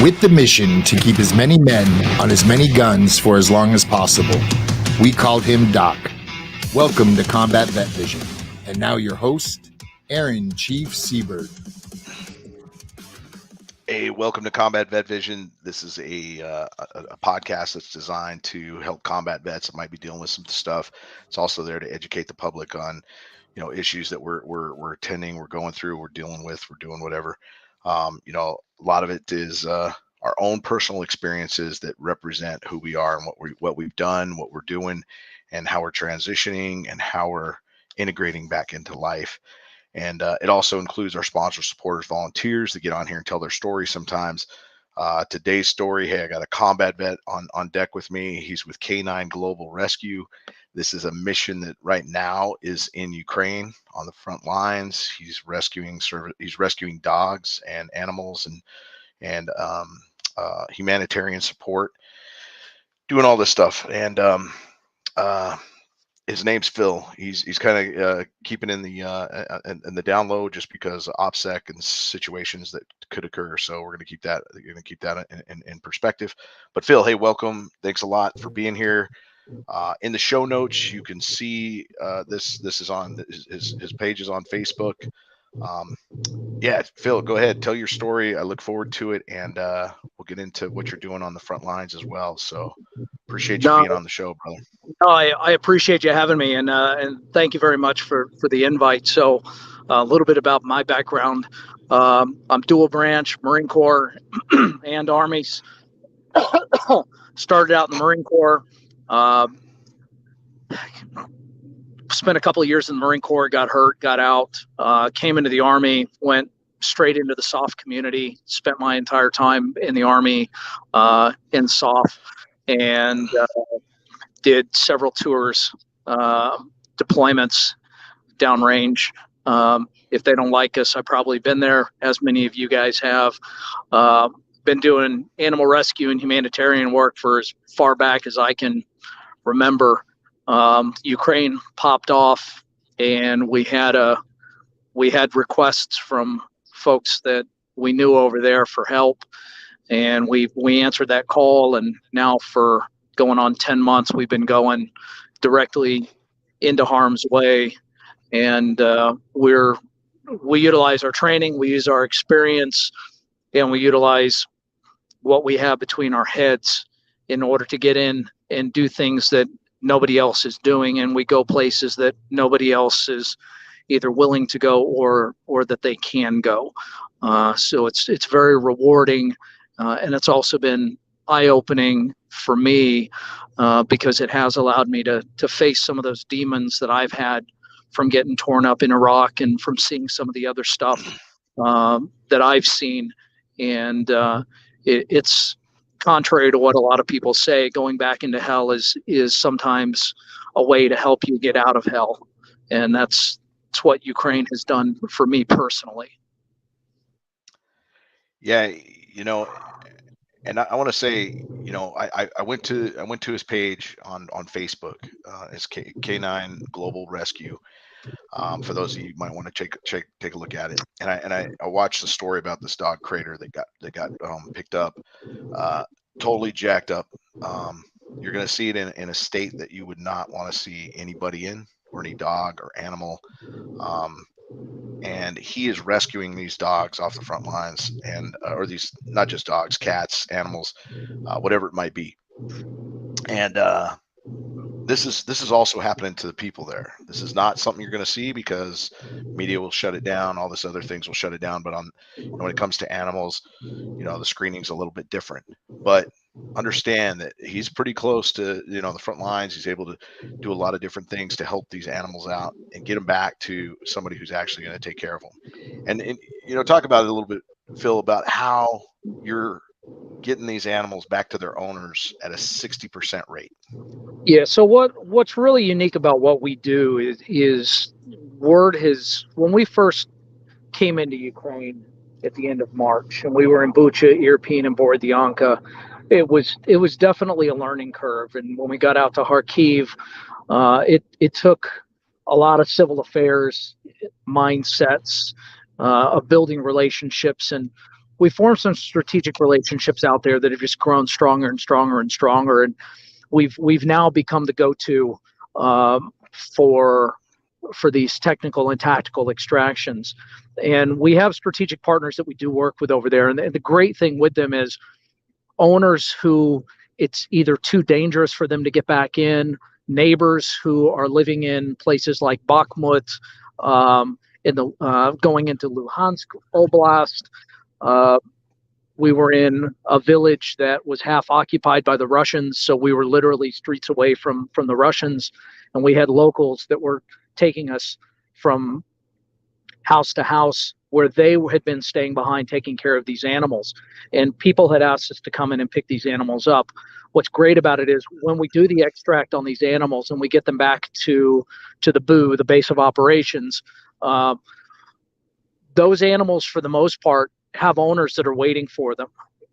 with the mission to keep as many men on as many guns for as long as possible. We called him Doc. Welcome to Combat Vet Vision. And now your host, Aaron Chief Seabird. Hey, welcome to Combat Vet Vision. This is a podcast that's designed to help combat vets that might be dealing with some stuff. It's also there to educate the public on, issues that we're attending, we're going through, we're dealing with, we're doing whatever. A lot of it is our own personal experiences that represent who we are and what we've done, what we're doing, and how we're transitioning and how we're integrating back into life. And it also includes our sponsors, supporters, volunteers that get on here and tell their story sometimes. Today's story, hey, I got a combat vet on deck with me. He's with K9 Global Rescue. This is a mission that right now is in Ukraine on the front lines. He's rescuing dogs and animals and humanitarian support, doing all this stuff. And his name's Phil. He's kind of keeping in the down low just because of OPSEC and situations that could occur. So we're going to keep that in perspective. But Phil, hey, welcome. Thanks a lot for being here. In the show notes, you can see this is on his page is on Facebook. Yeah, Phil, go ahead, tell your story. I look forward to it, and we'll get into what you're doing on the front lines as well. So appreciate you being on the show, brother. No, I appreciate you having me, and thank you very much for the invite. So a little bit about my background. I'm dual branch, Marine Corps and Armies. Started out in the Marine Corps. Spent a couple of years in the Marine Corps, got hurt, got out, came into the Army, went straight into the SOF community, spent my entire time in the Army in SOF, and did several tours, deployments downrange. If they don't like us, I've probably been there, as many of you guys have. Been doing animal rescue and humanitarian work for as far back as I can remember. Ukraine popped off, and we had requests from folks that we knew over there for help, and we answered that call. And now for going on 10 months, we've been going directly into harm's way, and we utilize our training, we use our experience, and we utilize what we have between our heads in order to get in and do things that nobody else is doing, and we go places that nobody else is either willing to go or that they can go. So it's very rewarding, and it's also been eye-opening for me because it has allowed me to face some of those demons that I've had from getting torn up in Iraq and from seeing some of the other stuff that I've seen. And it's contrary to what a lot of people say, going back into hell is sometimes a way to help you get out of hell. And that's what Ukraine has done for me personally. Yeah, and I want to say, I went to his page on Facebook. It's K9 Global Rescue. For those of you might want to take a look at it. And I watched the story about this dog Crater that got picked up, totally jacked up. You're going to see it in a state that you would not want to see anybody in, or any dog or animal. And he is rescuing these dogs off the front lines, and or these, not just dogs, cats, animals, whatever it might be. And this is also happening to the people there. This is not something you're going to see because media will shut it down. All this other things will shut it down. But when it comes to animals, the screening's a little bit different. But understand that he's pretty close to the front lines. He's able to do a lot of different things to help these animals out and get them back to somebody who's actually going to take care of them. And talk about it a little bit, Phil, about how you're getting these animals back to their owners at a 60% rate. Yeah. So what's really unique about what we do is word has, when we first came into Ukraine at the end of March, and we were in Bucha, Irpin, and Borodianka, it was definitely a learning curve. And when we got out to Kharkiv, it took a lot of civil affairs mindsets of building relationships. And we formed some strategic relationships out there that have just grown stronger and stronger and stronger. And we've now become the go-to for these technical and tactical extractions. And we have strategic partners that we do work with over there. And the great thing with them is owners who it's either too dangerous for them to get back in, neighbors who are living in places like Bakhmut, going into Luhansk Oblast. We were in a village that was half occupied by the Russians, so we were literally streets away from the Russians, and we had locals that were taking us from house to house where they had been staying behind taking care of these animals. And people had asked us to come in and pick these animals up. What's great about it is when we do the extract on these animals and we get them back to the BOO, the base of operations, those animals, for the most part, have owners that are waiting for them.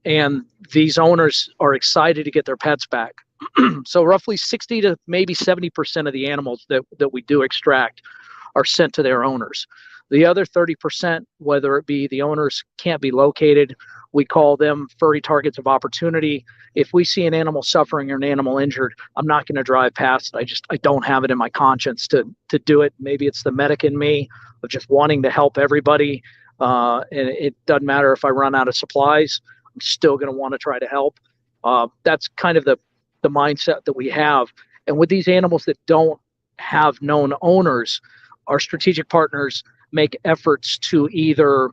And these owners are excited to get their pets back. So roughly 60 to maybe 70% of the animals that we do extract are sent to their owners. The other 30%, whether it be the owners can't be located, we call them furry targets of opportunity. If we see an animal suffering or an animal injured, I'm not going to drive past it. I don't have it in my conscience to do it. Maybe it's the medic in me of just wanting to help everybody. And it doesn't matter if I run out of supplies, I'm still going to want to try to help. That's kind of the mindset that we have. And with these animals that don't have known owners, our strategic partners make efforts to either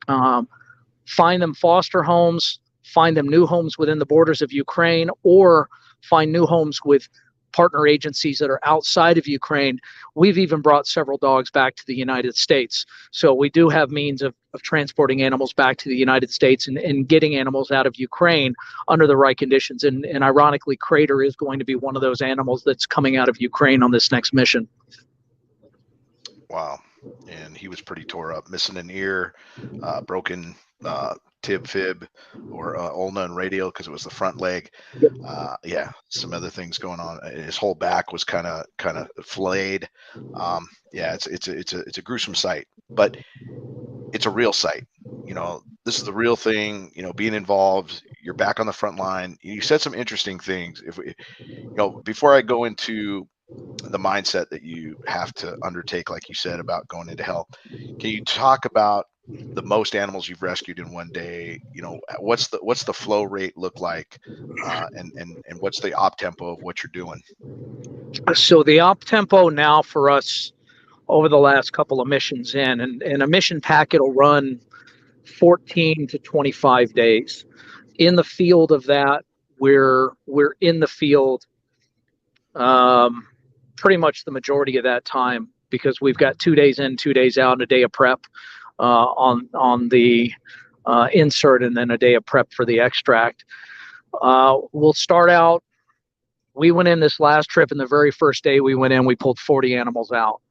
find them foster homes, find them new homes within the borders of Ukraine, or find new homes with partner agencies that are outside of Ukraine. We've even brought several dogs back to the United States. So we do have means of transporting animals back to the United States and getting animals out of Ukraine under the right conditions. And ironically, Crater is going to be one of those animals that's coming out of Ukraine on this next mission. Wow. And he was pretty tore up, missing an ear, broken fib, or ulna and radial because it was the front leg. Yeah, some other things going on. His whole back was kind of flayed. Yeah, it's a gruesome sight, but it's a real sight. You know, this is the real thing. You know, being involved, you're back on the front line. You said some interesting things. If we, before I go into the mindset that you have to undertake, like you said, about going into hell, can you talk about the most animals you've rescued in one day? You know, what's the flow rate look like, and what's the op tempo of what you're doing? So the op tempo now for us over the last couple of missions and a mission packet will run 14 to 25 days. In the field of that, we're in the field pretty much the majority of that time, because we've got 2 days in, 2 days out, and a day of prep on the insert, and then a day of prep for the extract. We'll start out. We went in this last trip, and the very first day we went in, we pulled 40 animals out,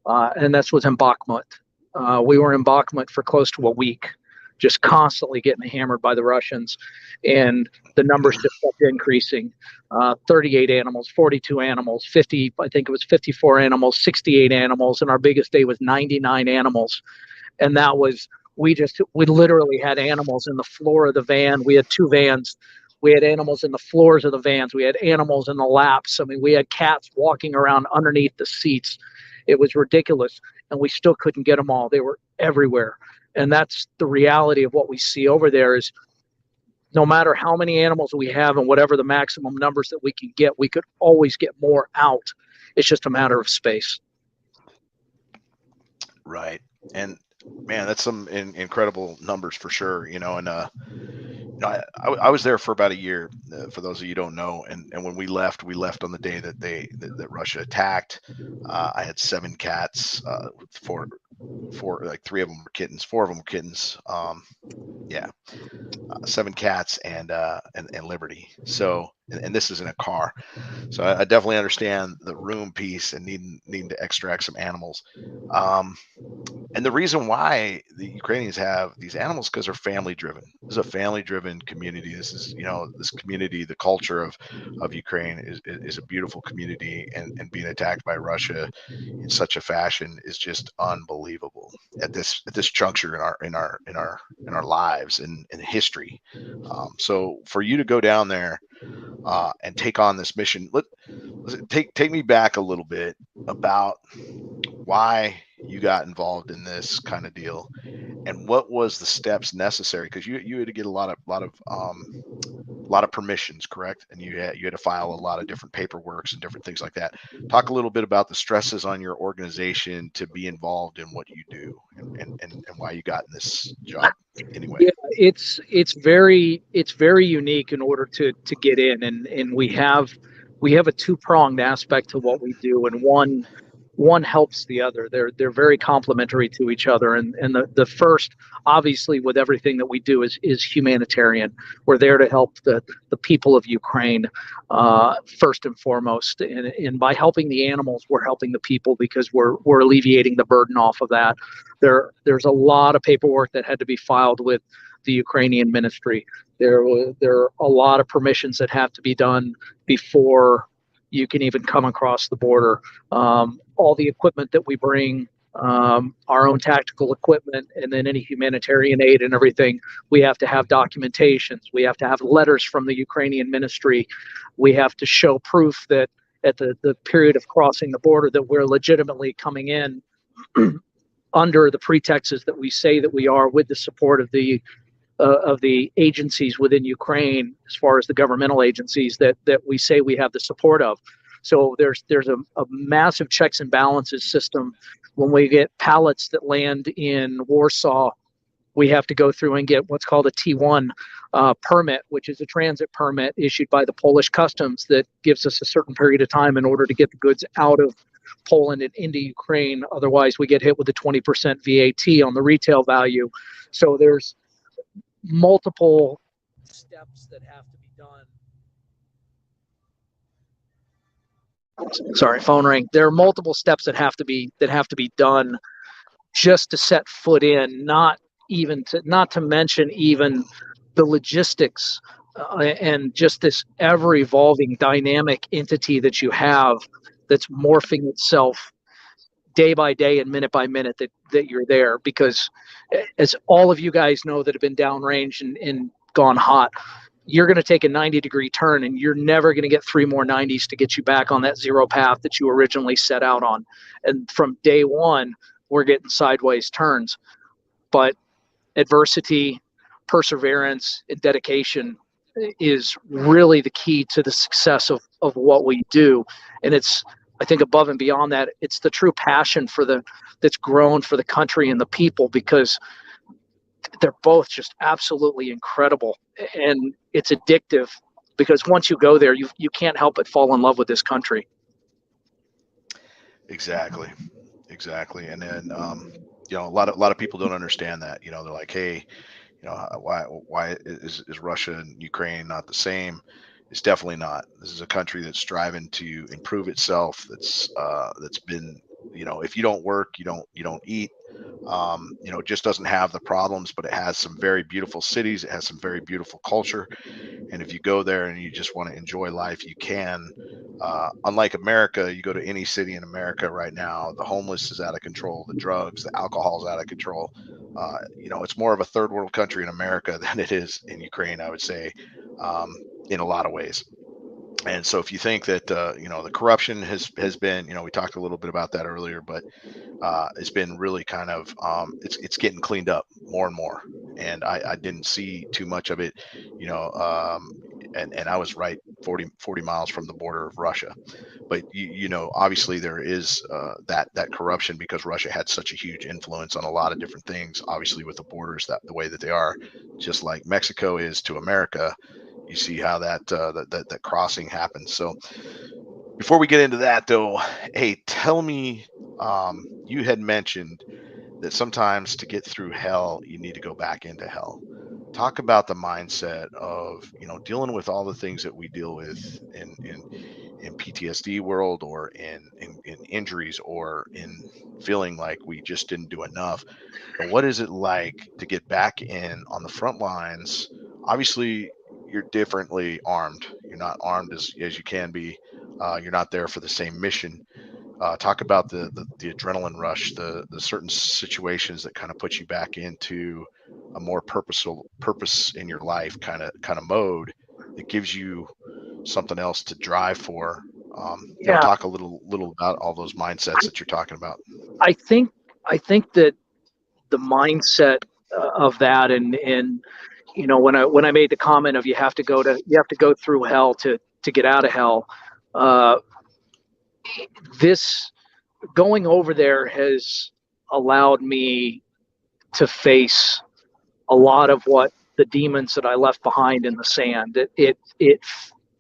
and this was in Bakhmut. We were in Bakhmut for close to a week, just constantly getting hammered by the Russians, and the numbers just kept increasing. 38 animals, 42 animals, 50, I think it was 54 animals, 68 animals, and our biggest day was 99 animals. And that was, we literally had animals in the floor of the van. We had 2 vans. We had animals in the floors of the vans. We had animals in the laps. I mean, we had cats walking around underneath the seats. It was ridiculous, and we still couldn't get them all. They were everywhere. And that's the reality of what we see over there is no matter how many animals we have and whatever the maximum numbers that we can get, we could always get more out. It's just a matter of space. Right. And man, that's some incredible numbers for sure. You know, and I was there for about a year, for those of you who don't know. And when we left on the day that that Russia attacked. I had 7 cats, four, like 3 of them were kittens, 4 of them were kittens. Yeah, 7 cats and Liberty. So, and this is in a car. So I definitely understand the room piece and needing to extract some animals. And the reason why the Ukrainians have these animals because they're family driven. This is a family driven community. This is, this community, the culture of Ukraine is a beautiful community, and being attacked by Russia in such a fashion is just unbelievable at this juncture in our our lives and history. So for you to go down there and take on this mission, let's take me back a little bit about why you got involved in this kind of deal and what was the steps necessary, because you had to get a lot of permissions, correct? And you had to file a lot of different paperworks and different things like that. Talk a little bit about the stresses on your organization to be involved in what you do, and why you got in this job anyway. Yeah, it's very unique in order to get in, and we have a two-pronged aspect to what we do, and one helps the other. They're very complementary to each other, and the first, obviously, with everything that we do is humanitarian. We're there to help the people of Ukraine, first and foremost, and by helping the animals, we're helping the people because we're alleviating the burden off of that. There's a lot of paperwork that had to be filed with the Ukrainian ministry. There are a lot of permissions that have to be done before you can even come across the border. All the equipment that we bring, our own tactical equipment, and then any humanitarian aid and everything, we have to have documentations. We have to have letters from the Ukrainian ministry. We have to show proof that at the period of crossing the border that we're legitimately coming in under the pretexts that we say that we are, with the support of the agencies within Ukraine, as far as the governmental agencies that we say we have the support of. So there's a massive checks and balances system. When we get pallets that land in Warsaw, we have to go through and get what's called a T1 permit, which is a transit permit issued by the Polish customs that gives us a certain period of time in order to get the goods out of Poland and into Ukraine. Otherwise, we get hit with a 20% VAT on the retail value. So there's multiple steps that have to be done. Sorry, phone ring. There are multiple steps that have to be done just to set foot in. Not to mention even the logistics and just this ever evolving dynamic entity that you have that's morphing itself day by day and minute by minute that you're there. Because as all of you guys know that have been downrange and gone hot, you're going to take a 90-degree turn and you're never going to get 3 more 90s to get you back on that zero path that you originally set out on. And from day one, we're getting sideways turns. But adversity, perseverance, and dedication is really the key to the success of what we do. And it's, I think, above and beyond that, it's the true passion that's grown for the country and the people, because they're both just absolutely incredible. And it's addictive because once you go there, you can't help but fall in love with this country. Exactly. And then a lot of people don't understand that. They're like, hey, why is Russia and Ukraine not the same? It's definitely not. This is a country that's striving to improve itself. That's been, if you don't work, you don't eat. It just doesn't have the problems, but it has some very beautiful cities. It has some very beautiful culture. And if you go there and you just want to enjoy life, you can. Unlike America, you go to any city in America right now, the homeless is out of control, the drugs, the alcohol is out of control. It's more of a third world country in America than it is in Ukraine, I would say, in a lot of ways. And so if you think that, the corruption has been, we talked a little bit about that earlier, but it's been really kind of, it's getting cleaned up more and more. And I didn't see too much of it, and I was right 40 miles from the border of Russia. But, obviously there is that corruption because Russia had such a huge influence on a lot of different things, obviously with the borders the way that they are, just like Mexico is to America. You see how that crossing happens. So before we get into that, though, hey, tell me, you had mentioned that sometimes to get through hell, you need to go back into hell. Talk about the mindset of, dealing with all the things that we deal with in PTSD world, or in injuries, or in feeling like we just didn't do enough. What is it like to get back in on the front lines? Obviously, you're differently armed. You're not armed as you can be. You're not there for the same mission. Talk about the adrenaline rush, the certain situations that kind of put you back into a more purpose in your life kind of mode that gives you something else to drive for. Yeah, Talk a little about all those mindsets that you're talking about. I think that the mindset of that, and when I made the comment of you have to go through hell to get out of hell, uh, this going over there has allowed me to face a lot of what the demons that I left behind in the sand. It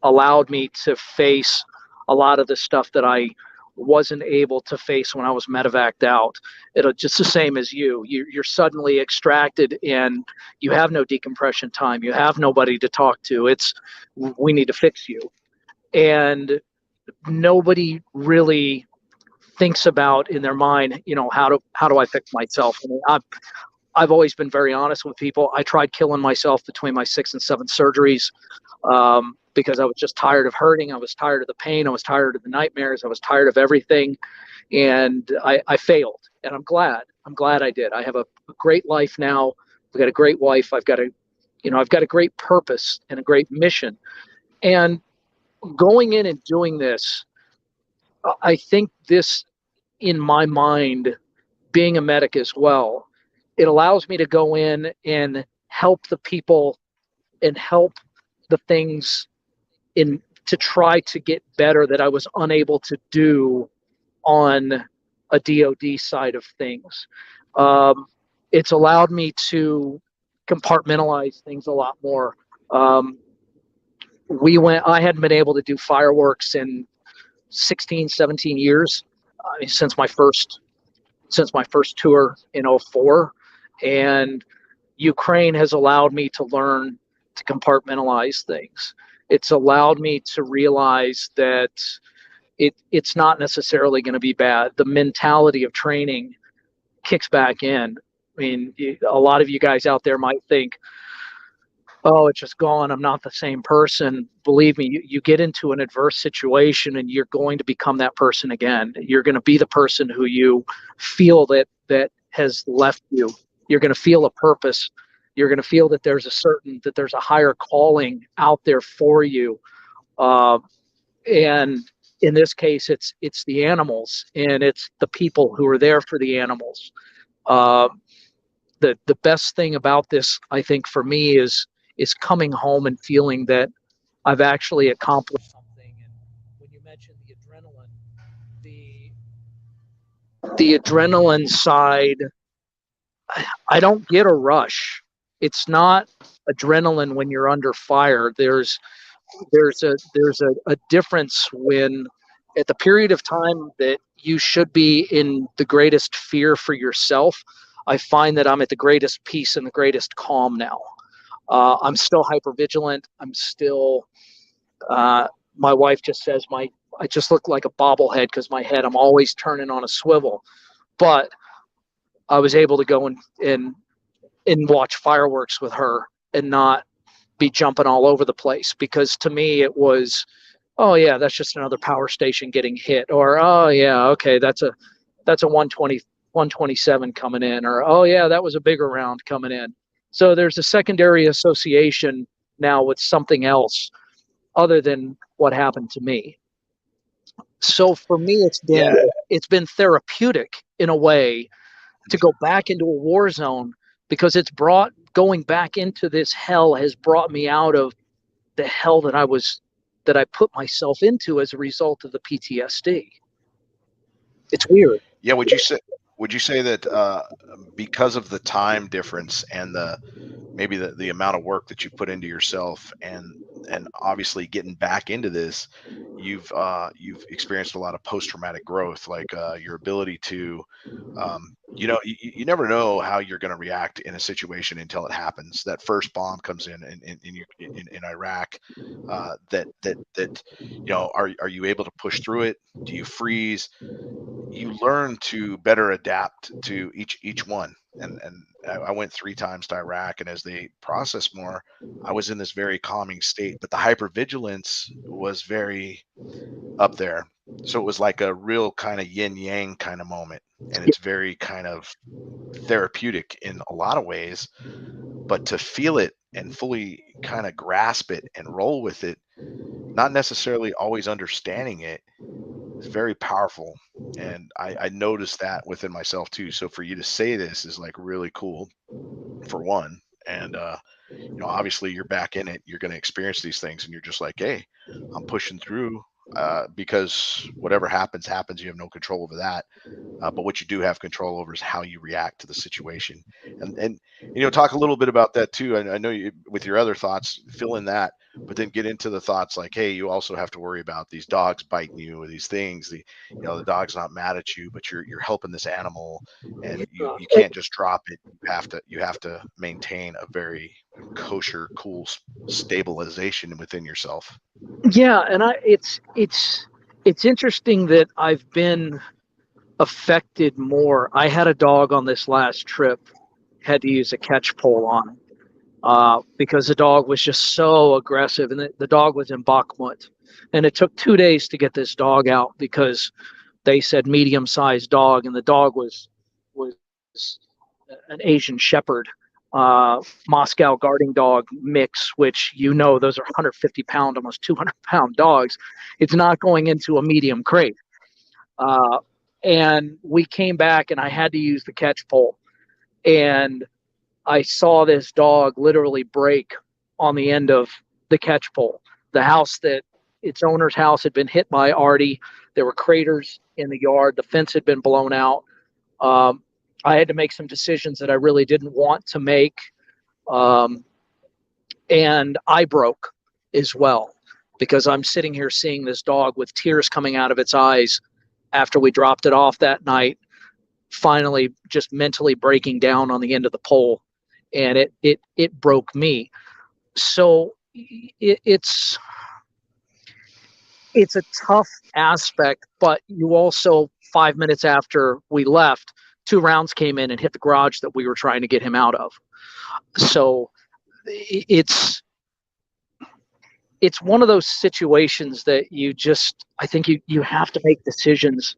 allowed me to face a lot of the stuff that I wasn't able to face when I was medevaced out. It'll just the same as you're suddenly extracted and you have no decompression time. You have nobody to talk to. It's we need to fix you, and nobody really thinks about in their mind, how do I fix myself? I mean, I've always been very honest with people. I tried killing myself between my 6th and 7th surgeries because I was just tired of hurting. I was tired of the pain. I was tired of the nightmares. I was tired of everything. And I failed. And I'm glad. I'm glad I did. I have a great life now. I've got a great wife. I've got a great purpose and a great mission. And going in and doing this, I think this, in my mind, being a medic as well, it allows me to go in and help the people and help the things in to try to get better that I was unable to do on a DoD side of things. It's allowed me to compartmentalize things a lot more. I hadn't been able to do fireworks in 16, 17 years since my first tour in '04, and Ukraine has allowed me to learn to compartmentalize things. It's allowed me to realize that it's not necessarily going to be bad. The mentality of training kicks back in. I mean, a lot of you guys out there might think, oh, it's just gone. I'm not the same person. Believe me, you get into an adverse situation and you're going to become that person again. You're going to be the person who you feel that has left you. You're going to feel a purpose. You're going to feel that there's a higher calling out there for you. And in this case, it's the animals and it's the people who are there for the animals. The best thing about this, I think, for me is coming home and feeling that I've actually accomplished something. And when you mentioned the adrenaline, the adrenaline side, I don't get a rush. It's not adrenaline when you're under fire. There's a difference when at the period of time that you should be in the greatest fear for yourself. I find that I'm at the greatest peace and the greatest calm now. I'm still hyper vigilant. I'm still. My wife just says I just look like a bobblehead because I'm always turning on a swivel. But I was able to go and watch fireworks with her and not be jumping all over the place, because to me it was, oh yeah, that's just another power station getting hit, or oh yeah, okay, that's a 120 127 coming in, or oh yeah, that was a bigger round coming in. So there's a secondary association now with something else other than what happened to me. So for me, it's been therapeutic in a way to go back into a war zone, because going back into this hell has brought me out of the hell that I put myself into as a result of the PTSD. It's weird. Yeah. Would you say that because of the time difference and maybe the amount of work that you put into yourself and obviously getting back into this, you've experienced a lot of post-traumatic growth, like your ability to you never know how you're going to react in a situation until it happens. That first bomb comes in Iraq. Are you able to push through it? Do you freeze? You learn to better adapt to each one. And I went 3 times to Iraq, and as they process more, I was in this very calming state, but the hypervigilance was very up there. So it was like a real kind of yin yang kind of moment, and it's very kind of therapeutic in a lot of ways. but to feel it and fully kind of grasp it and roll with it, not necessarily always understanding it, is very powerful. And I noticed that within myself too. So for you to say this is like really cool, for one. And obviously you're back in it, you're going to experience these things, and you're just like, hey, I'm pushing through, because whatever happens, you have no control over that. But what you do have control over is how you react to the situation. And talk a little bit about that too. I know you, with your other thoughts, fill in that, but then get into the thoughts like, hey, you also have to worry about these dogs biting you, or these things. The dog's not mad at you, but you're helping this animal, and you can't just drop it. You have to maintain a very kosher, cool stabilization within yourself. Yeah, and it's interesting that I've been affected more. I had a dog on this last trip, had to use a catch pole on him, because the dog was just so aggressive, and the dog was in Bakhmut, and it took 2 days to get this dog out because they said medium-sized dog, and the dog was an Asian Shepherd, Moscow guarding dog mix, which those are 150-pound, almost 200-pound dogs. It's not going into a medium crate. And we came back, and I had to use the catch pole, and I saw this dog literally break on the end of the catch pole. The house that its owner's house had been hit by Artie. There were craters in the yard. The fence had been blown out. I had to make some decisions that I really didn't want to make. And I broke as well, because I'm sitting here seeing this dog with tears coming out of its eyes after we dropped it off that night, finally just mentally breaking down on the end of the pole. And it broke me. So it's a tough aspect, but you also, 5 minutes after we left, 2 rounds came in and hit the garage that we were trying to get him out of. So it's one of those situations that I think you have to make decisions.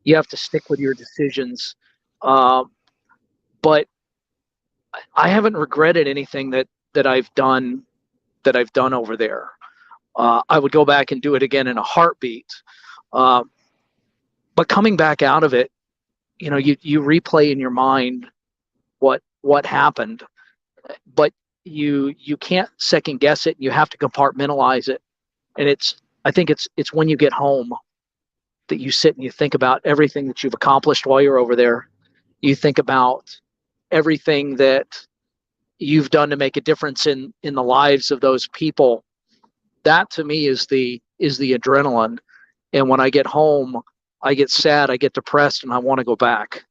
You have to stick with your decisions. But I haven't regretted anything that I've done over there. I would go back and do it again in a heartbeat. But coming back out of it, you replay in your mind what happened, but you can't second guess it. You have to compartmentalize it. And I think it's when you get home that you sit and you think about everything that you've accomplished while you're over there. You think about everything that you've done to make a difference in the lives of those people. That to me is the adrenaline. And when I get home, I get sad, I get depressed, and I want to go back.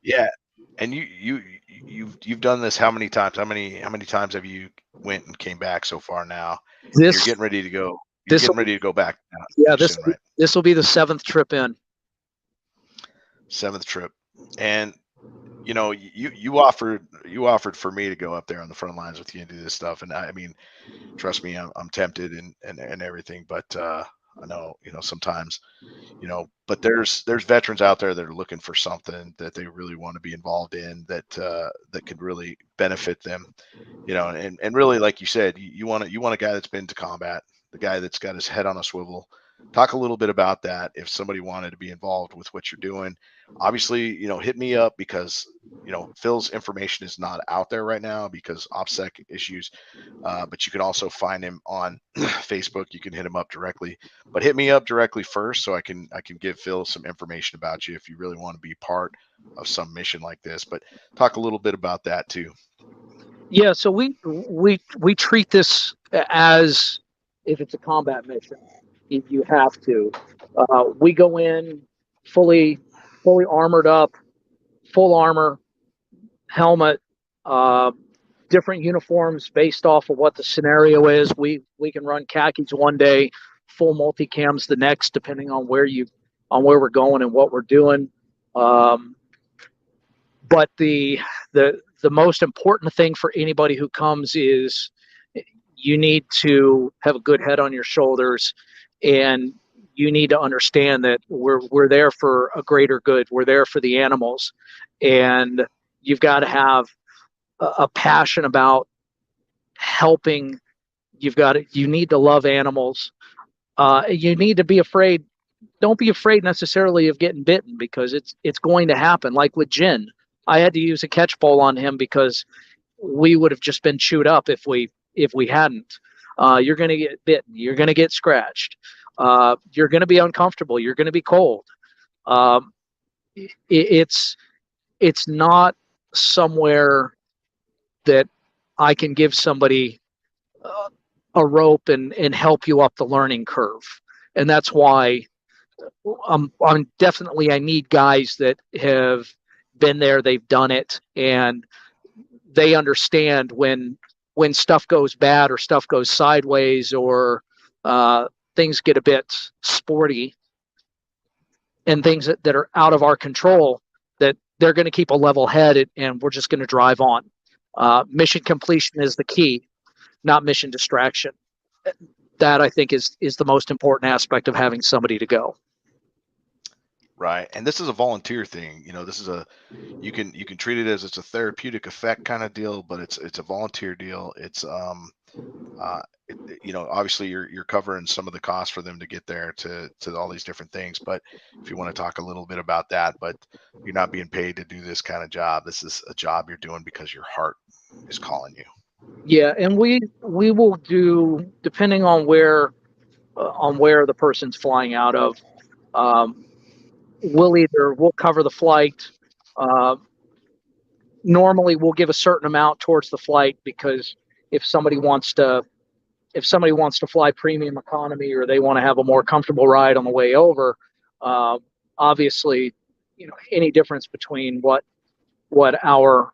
Yeah. And you've done this how many times? How many times have you went and came back so far now? You're getting ready to go. You're getting ready to go back now. Yeah, this will be the 7th trip in. 7th trip. And you offered for me to go up there on the front lines with you and do this stuff. And I mean, trust me, I'm tempted and everything, but I know, sometimes, but there's veterans out there that are looking for something that they really want to be involved in, that could really benefit them, and really, like you said, you want a guy that's been to combat, the guy that's got his head on a swivel. Talk a little bit about that. If somebody wanted to be involved with what you're doing, obviously, hit me up, because, Phil's information is not out there right now because OPSEC issues. But you can also find him on Facebook. You can hit him up directly, but hit me up directly first, so I can give Phil some information about you if you really want to be part of some mission like this. But talk a little bit about that too. Yeah. So we treat this as if it's a combat mission. You have to. We go in fully armored up, full armor, helmet, different uniforms based off of what the scenario is. We can run khakis one day, full multicams the next, depending on where we're going and what we're doing. But the most important thing for anybody who comes is you need to have a good head on your shoulders, and you need to understand that we're there for a greater good. We're there for the animals, and you've got to have a passion about helping. You need to love animals. You need to be afraid. Don't be afraid necessarily of getting bitten, because it's going to happen. Like with Jin, I had to use a catch pole on him because we would have just been chewed up if we hadn't. You're going to get bitten. You're going to get scratched. You're going to be uncomfortable. You're going to be cold. Um, it's not somewhere that I can give somebody a rope and help you up the learning curve. And that's why I'm definitely, I need guys that have been there, they've done it, and they understand when stuff goes bad or stuff goes sideways, or things get a bit sporty and things that are out of our control, that they're going to keep a level head, and we're just going to drive on. Mission completion is the key, not mission distraction. That, I think, is the most important aspect of having somebody to go. Right. And this is a volunteer thing. This is you can treat it as it's a therapeutic effect kind of deal, but it's a volunteer deal. It's obviously you're covering some of the costs for them to get there to all these different things. But if you want to talk a little bit about that, but you're not being paid to do this kind of job. This is a job you're doing because your heart is calling you. Yeah, and we will do, depending on where the person's flying out of. We'll cover the flight. Uh, Normally, we'll give a certain amount towards the flight, because if somebody wants to fly premium economy, or they want to have a more comfortable ride on the way over, obviously, any difference between what our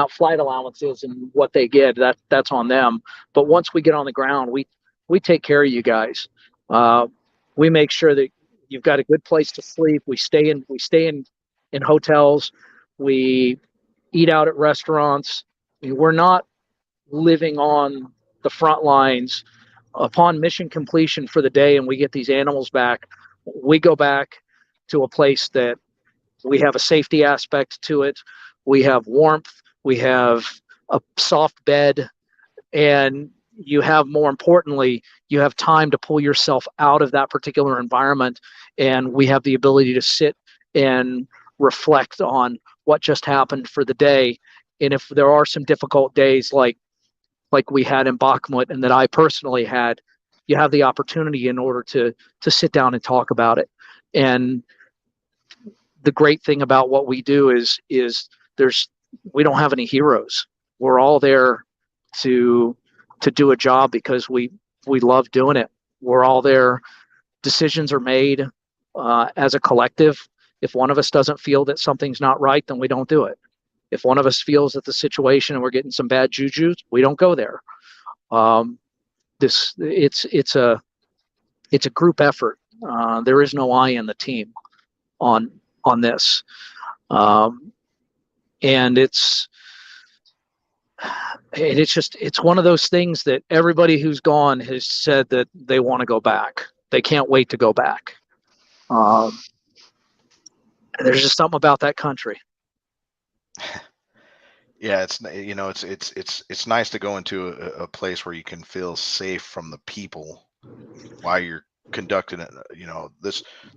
flight allowance is and what they get, that's on them. But once we get on the ground, we take care of you guys. We make sure that you've got a good place to sleep. We stay in hotels. We eat out at restaurants. We're not living on the front lines. Upon mission completion for the day and we get these animals back, we go back to a place that we have a safety aspect to it. We have warmth. We have a soft bed. And more importantly, you have time to pull yourself out of that particular environment. And we have the ability to sit and reflect on what just happened for the day. And if there are some difficult days like we had in Bakhmut, and that I personally had, you have the opportunity in order to sit down and talk about it. And the great thing about what we do is we don't have any heroes. We're all there to do a job because we love doing it. We're all there. Decisions are made as a collective. If one of us doesn't feel that something's not right, then we don't do it. If one of us feels that the situation and we're getting some bad juju, we don't go there. It's a group effort. There is no I in the team on this, and it's one of those things that everybody who's gone has said that they want to go back. They can't wait to go back. And there's just something about that country. Yeah, it's nice to go into a place where you can feel safe from the people while you're conducting it.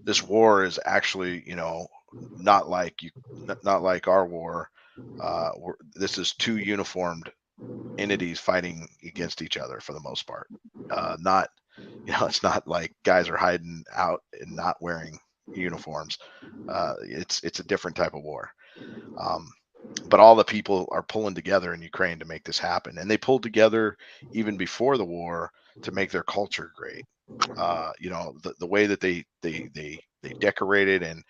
This war is actually, not like our war. This is two uniformed entities fighting against each other for the most part. Not, it's not like guys are hiding out and not wearing uniforms. It's a different type of war. But all the people are pulling together in Ukraine to make this happen, and they pulled together even before the war to make their culture great. The way that they decorated and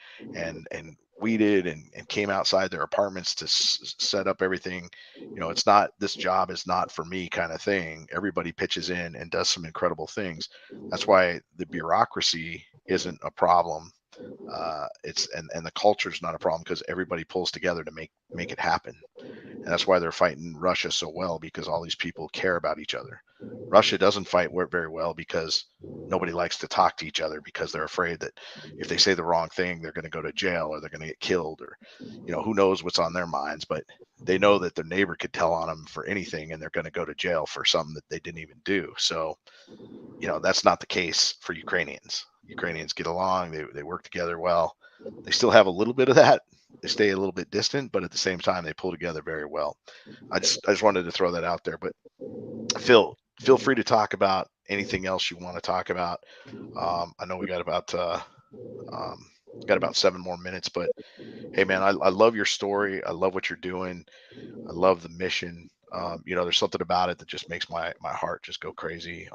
weeded and came outside their apartments to set up everything. It's not, this job is not for me kind of thing. Everybody pitches in and does some incredible things. That's why the bureaucracy isn't a problem. And the culture is not a problem, because everybody pulls together to make it happen. And that's why they're fighting Russia so well, because all these people care about each other. Russia doesn't fight very well because nobody likes to talk to each other, because they're afraid that if they say the wrong thing, they're going to go to jail or they're going to get killed, or, who knows what's on their minds. But they know that their neighbor could tell on them for anything and they're going to go to jail for something that they didn't even do. So, that's not the case for Ukrainians. Ukrainians get along, they work together well. They still have a little bit of that. They stay a little bit distant, but at the same time, they pull together very well. I just wanted to throw that out there. But Phil, feel free to talk about anything else you want to talk about. I know we got about 7 more minutes, but hey, man, I love your story. I love what you're doing. I love the mission. There's something about it that just makes my heart just go crazy.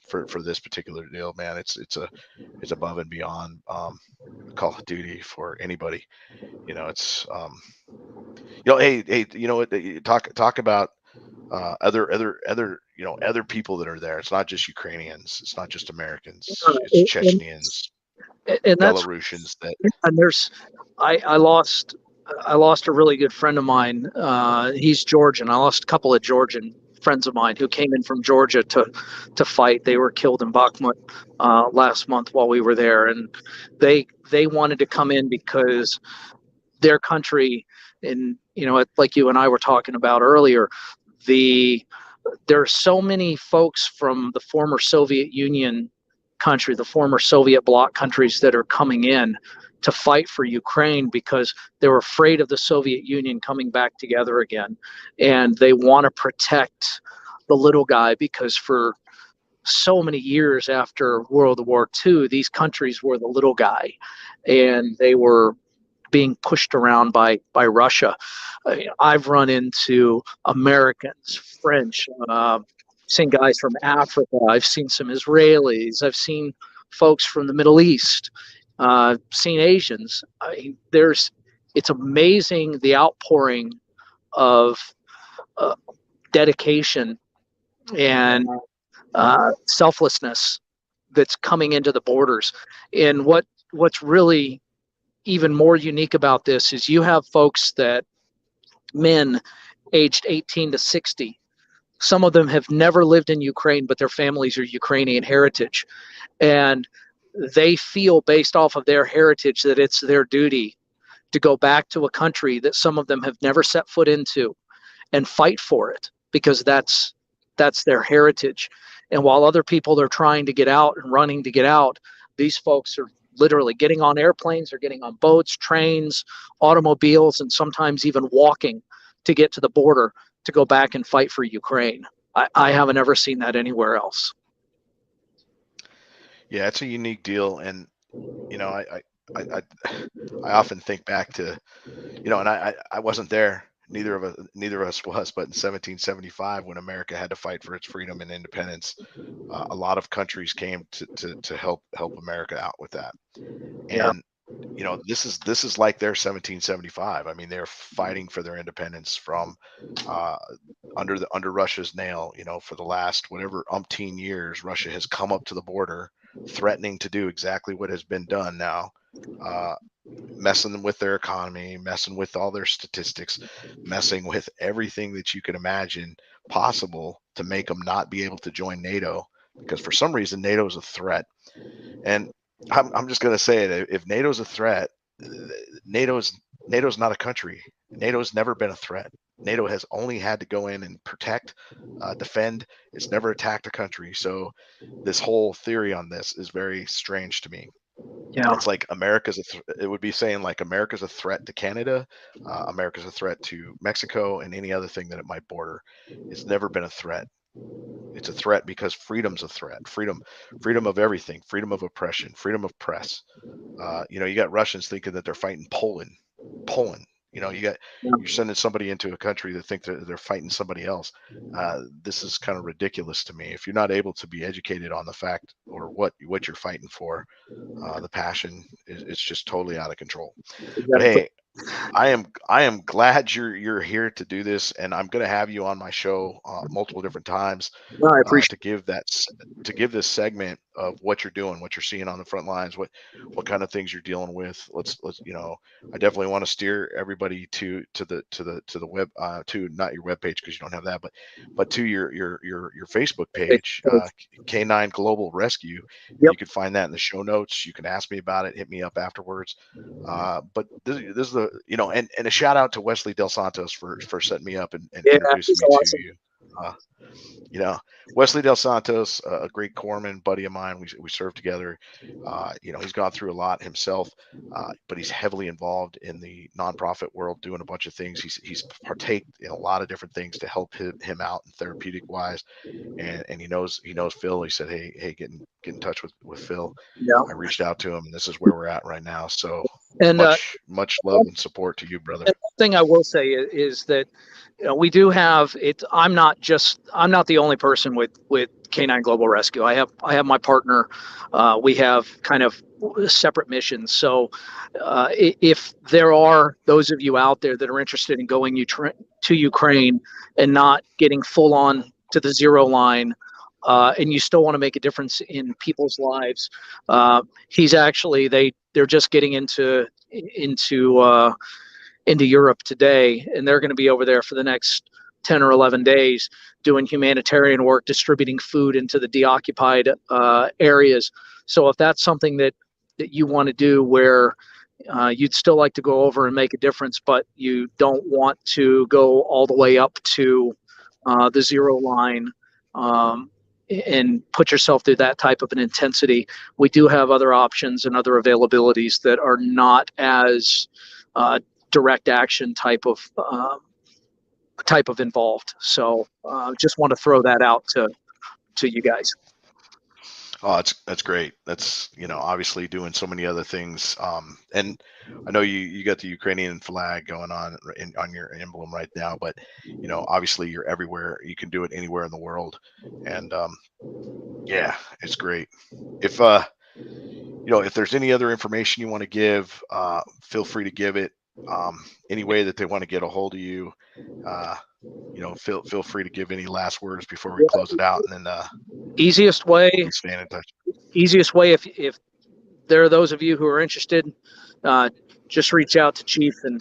For this particular deal, man, it's above and beyond Call of Duty for anybody. It's hey, talk about other people that are there. It's not just Ukrainians. It's not just Americans. It's and, Chechens, and that's Belarusians. and there's I lost a really good friend of mine. He's Georgian. I lost a couple of Georgian friends of mine who came in from Georgia to fight. They were killed in Bakhmut last month while we were there, and they wanted to come in because their country, and like you and I were talking about earlier, there are so many folks from the former Soviet Union country, the former Soviet bloc countries, that are coming in to fight for Ukraine because they were afraid of the Soviet Union coming back together again. And they want to protect the little guy, because for so many years after World War II, these countries were the little guy, and they were being pushed around by Russia. I've run into Americans, French, seen guys from Africa. I've seen some Israelis. I've seen folks from the Middle East. Seen Asians. It's amazing the outpouring of dedication and selflessness that's coming into the borders. And what's really even more unique about this is you have folks men aged 18 to 60. Some of them have never lived in Ukraine, but their families are Ukrainian heritage. And they feel, based off of their heritage, that it's their duty to go back to a country that some of them have never set foot into and fight for it, because that's their heritage. And while other people are trying to get out and running to get out, these folks are literally getting on airplanes or getting on boats, trains, automobiles, and sometimes even walking to get to the border to go back and fight for Ukraine. I haven't ever seen that anywhere else. Yeah, it's a unique deal. And I often think back to, and I wasn't there. Neither of us was. But in 1775, when America had to fight for its freedom and independence, a lot of countries came to help America out with that. And this is like their 1775. I mean, they're fighting for their independence from under Russia's nail. For the last whatever umpteen years, Russia has come up to the border, threatening to do exactly what has been done now. Messing with their economy, messing with all their statistics, messing with everything that you can imagine possible to make them not be able to join NATO, because for some reason NATO is a threat. And I'm just going to say it: if NATO's a threat, NATO's not a country. NATO's never been a threat. NATO has only had to go in and protect, defend. It's never attacked a country. So this whole theory on this is very strange to me. Yeah. It's like it would be saying like America's a threat to Canada, America's a threat to Mexico, and any other thing that it might border. It's never been a threat. It's a threat because freedom's a threat. Freedom of everything. Freedom of oppression. Freedom of press. You got Russians thinking that they're fighting Poland. You're sending somebody into a country that think that they're fighting somebody else. This is kind of ridiculous to me. If you're not able to be educated on the fact or what you're fighting for, the passion it's just totally out of control. But hey, I am glad you're here to do this, and I'm going to have you on my show multiple different times No, I appreciate. to to give this segment of what you're doing, what you're seeing on the front lines, what kind of things you're dealing with. Let's I definitely want to steer everybody to the web to not your web page because you don't have that, but to your Facebook page, K9 Global Rescue. Yep. You can find that in the show notes. You can ask me about it. Hit me up afterwards. But this is the and a shout out to Wesley Del Santos for setting me up and Yeah, introducing he's me to awesome. you. Uh, Wesley Del Santos, a great corpsman buddy of mine. We served together. He's gone through a lot himself, but he's heavily involved in the nonprofit world, doing a bunch of things. He's partake in a lot of different things to help him out in therapeutic wise, and he knows Phil. He said, hey, get in touch with Phil. Yeah. I reached out to him, and this is where we're at right now. So And much love and support to you, brother. one thing I will say is that we do have it. I'm not the only person with Canine Global Rescue. I have my partner. We have kind of separate missions. So if there are those of you out there that are interested in going to Ukraine and not getting full on to the zero line, and you still want to make a difference in people's lives, he's actually they're just getting into Europe today, and they're going to be over there for the next 10 or 11 days doing humanitarian work, distributing food into the deoccupied areas. So if that's something that you want to do where you'd still like to go over and make a difference, but you don't want to go all the way up to the zero line, and put yourself through that type of an intensity, we do have other options and other availabilities that are not as direct action type of involved. So just want to throw that out to you guys. Oh, that's great. That's obviously doing so many other things. And I know you got the Ukrainian flag going on on your emblem right now, but obviously you're everywhere. You can do it anywhere in the world, and yeah, it's great. If if there's any other information you want to give, feel free to give it. Any way that they want to get a hold of you, feel free to give any last words before we close it out, and then easiest way we can stay in touch. If there are those of you who are interested, just reach out to Chief and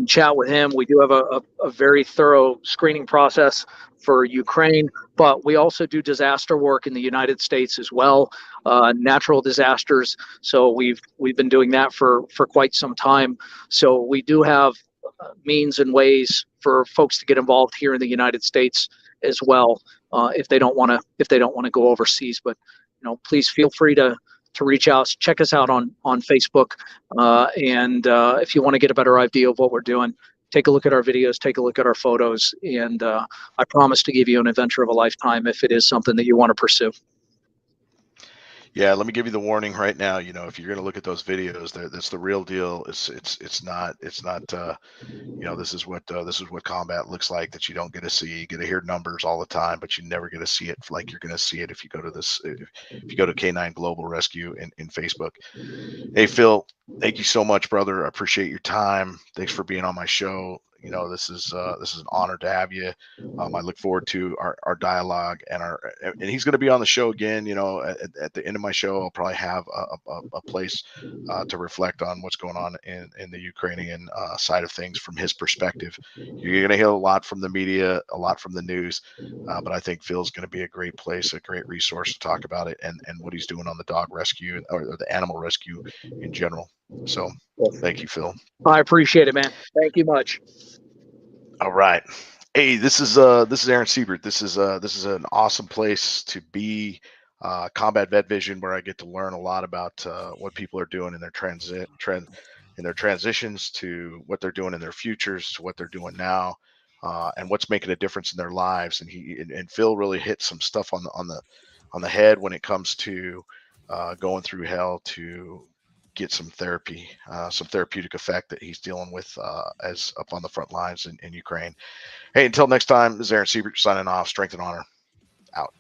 chat with him. We do have a very thorough screening process for Ukraine, but we also do disaster work in the United States as well, natural disasters. So we've been doing that for quite some time. So we do have means and ways for folks to get involved here in the United States as well, if they don't want to go overseas. But please feel free to reach out. Check us out on Facebook, and if you want to get a better idea of what we're doing, take a look at our videos, take a look at our photos, and I promise to give you an adventure of a lifetime if it is something that you want to pursue. Yeah, let me give you the warning right now. If you're going to look at those videos, that's the real deal. It's not. This is what combat looks like that you don't get to see. You get to hear numbers all the time, but you never get to see it like you're going to see it if you go to if you go to K9 Global Rescue in Facebook. Hey, Phil, thank you so much, brother. I appreciate your time. Thanks for being on my show. This is an honor to have you. I look forward to our dialogue and he's going to be on the show again. At the end of my show, I'll probably have a place to reflect on what's going on in the Ukrainian side of things from his perspective. You're going to hear a lot from the media, a lot from the news, but I think Phil's going to be a great place, a great resource to talk about it and what he's doing on the dog rescue or the animal rescue in general. So thank you, Phil. I appreciate it, man. Thank you much. All right. Hey, this is Aaron Siebert. This is an awesome place to be. Combat Vet Vision, where I get to learn a lot about what people are doing in their transitions to what they're doing in their futures to what they're doing now, and what's making a difference in their lives. And Phil really hit some stuff on the head when it comes to going through hell to get some therapy, some therapeutic effect that he's dealing with as up on the front lines in Ukraine. Hey, until next time, this is Aaron Siebert signing off. Strength and honor. Out.